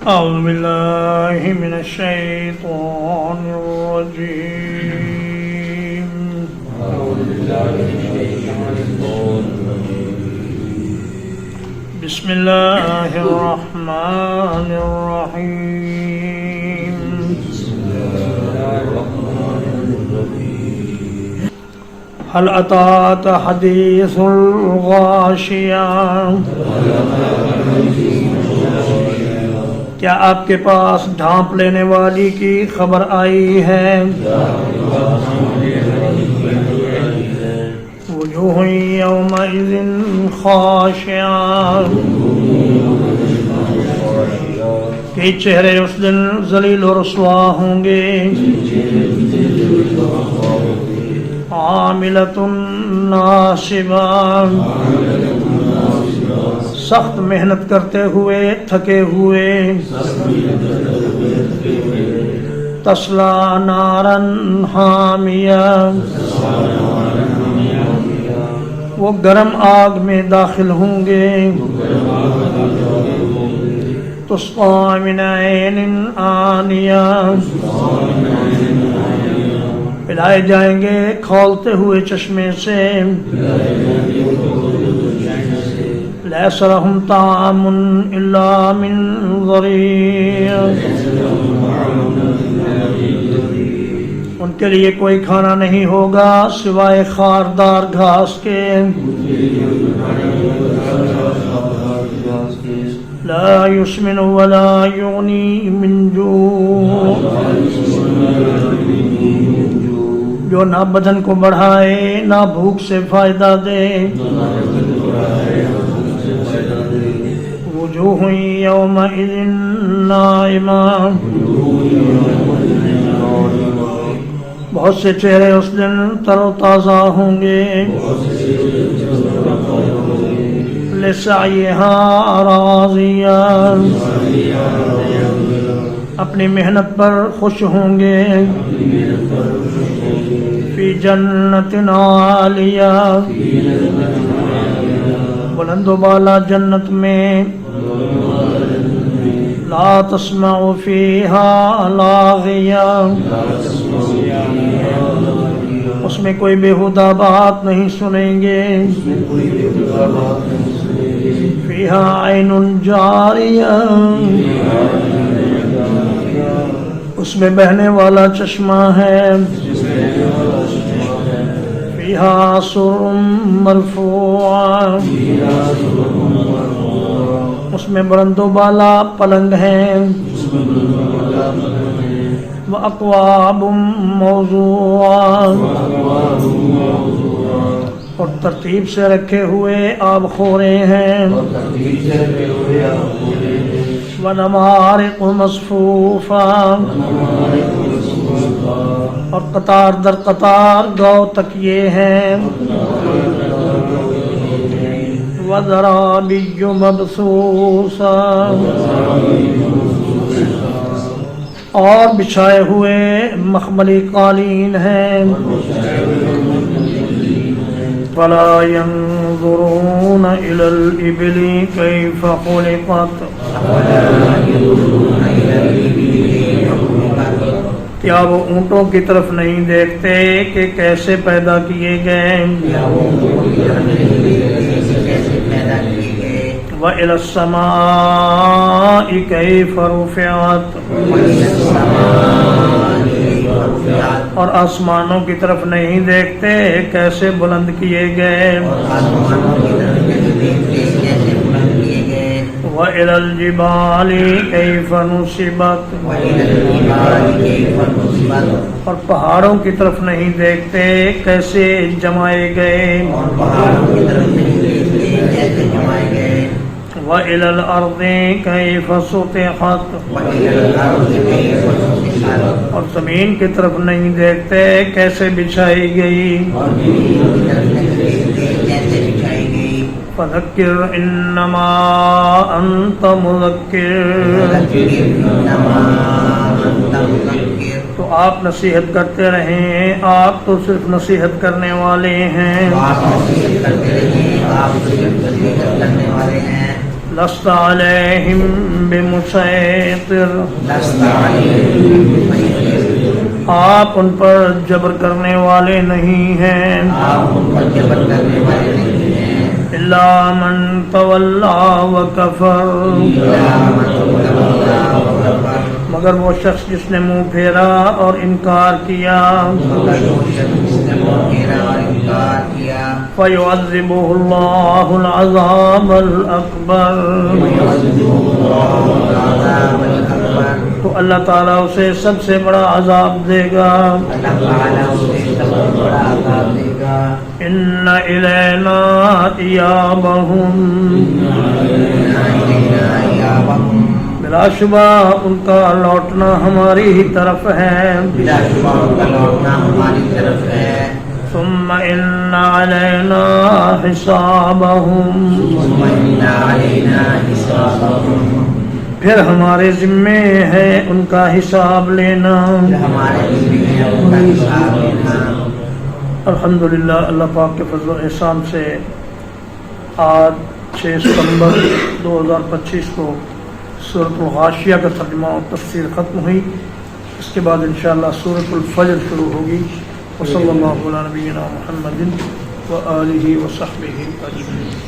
أعوذ بالله من الشيطان الرجيم بسم الله الرحمن الرحيم هل أتاك حديث الغاشية کیا آپ کے پاس ڈھانپ لینے والی کی خبر آئی ہے؟ وجوہ یومئذ خاشعہ کہ چہرے اس دن ذلیل و رسوا ہوں گے، عاملۃ ناصبہ سخت محنت کرتے ہوئے تھکے ہوئے، تصلیٰ نارا حامیہ وہ گرم آگ میں داخل ہوں گے، تسقیٰ من عین آنیہ پلائے جائیں گے کھولتے ہوئے چشمے سے، لیس لہم طعام الا من ضریع ان کے لیے کوئی کھانا نہیں ہوگا سوائے خاردار گھاس کے، لا یسمن ولا یغنی من جوع جو نہ بدن کو بڑھائے نہ بھوک سے فائدہ دے، وجوہ یومئذ ناعمہ بہت سے چہرے اس دن تر و تازہ ہوں گے، لسعیہا راضیہ اپنی محنت پر خوش ہوں گے، فی جنت عالیہ بلند و بالا جنت میں، لا تسمع فیہا لاغیہ اس میں کوئی بیہودہ بات نہیں سنیں گے، فیہا عین جاریہ اس میں بہنے والا چشمہ ہے، فیہا سرر مرفوعہ اس میں بلند و بالا پلنگ ہیں، وَأَكْوَابٌ مَوْضُوعَةٌ اور ترتیب سے رکھے ہوئے آب خورے ہیں، وَنَمَارِقُ مَصْفُوفَةٌ اور قطار در قطار گو تکیے ہیں، وَزَرَابِيُّ مَبْثُوثَةٌ اور بچھائے ہوئے مخملی قالین ہیں، فَلَا يَنظُرُونَ إِلَى الْإِبِلِ كَيْفَ خُلِقَتْ کیا وہ اونٹوں کی طرف نہیں دیکھتے کہ کیسے پیدا کیے گئے، وَإِلَى السَّمَاءِ كَيْفَ رُفِعَتْ اور آسمانوں کی طرف نہیں دیکھتے کیسے بلند کیے گئے، وَإِلَى الْجِبَالِ كَيْفَ نُصِبَتْ اور پہاڑوں کی طرف نہیں دیکھتے کیسے جمائے گئے، وَإِلَى الْأَرْضِ كَيْفَ سُطِحَتْ اور زمین کی طرف نہیں دیکھتے کیسے بچھائی گئی، فَذَكِّرْ إِنَّمَا أَنْتَ مُذَكِّرٌ تو آپ نصیحت کرتے رہیں، آپ تو صرف نصیحت کرنے والے ہیں، لست علیہم بمسیطر، لست علیہم بمسیطر، آپ ان پر جبر کرنے والے نہیں ہیں، آپ ان پر جبر کرنے والے نہیں ہیں، الا من تولا وکفر، الا من تولا وکفر، مگر وہ شخص جس نے منہ پھیرا اور انکار کیا، مگر وہ شخص جس نے منہ پھیرا اور انکار کیا، فَيُعَذِّبُهُ اللَّهُ الْعَذَابَ الْأَكْبَرَ، وَيُعَذِّبُهُ اللَّهُ الْعَذَابَ الْأَكْبَرَ، تو اللہ تعالیٰ اسے سب سے بڑا عذاب دے گا۔ اللہ تعالیٰ اسے سب سے بڑا عذاب دے گا۔ ان الینا ایابہم، بلا شبہ ان کا لوٹنا ہماری ہی طرف ہے، بلا شبہ ان کا لوٹنا ہماری طرف ہے، ثم ان علینا حسابہم، ثم ان علینا حسابہم، پھر ہمارے ذمے ہے ان کا حساب لینا۔ ہمارے ذمہ ہے ان کا حساب لینا۔ الحمدللہ اللہ پاک کے فضل و احسان سے آج 6 ستمبر 2025 کو سورۃ الغاشیہ کا ترجمہ اور تفسیر ختم ہوئی۔ اس کے بعد انشاءاللہ سورۃ الفجر شروع ہوگی۔ وصلی اللہ علی نبینا محمد وآلہ وصحبہ اجمعین۔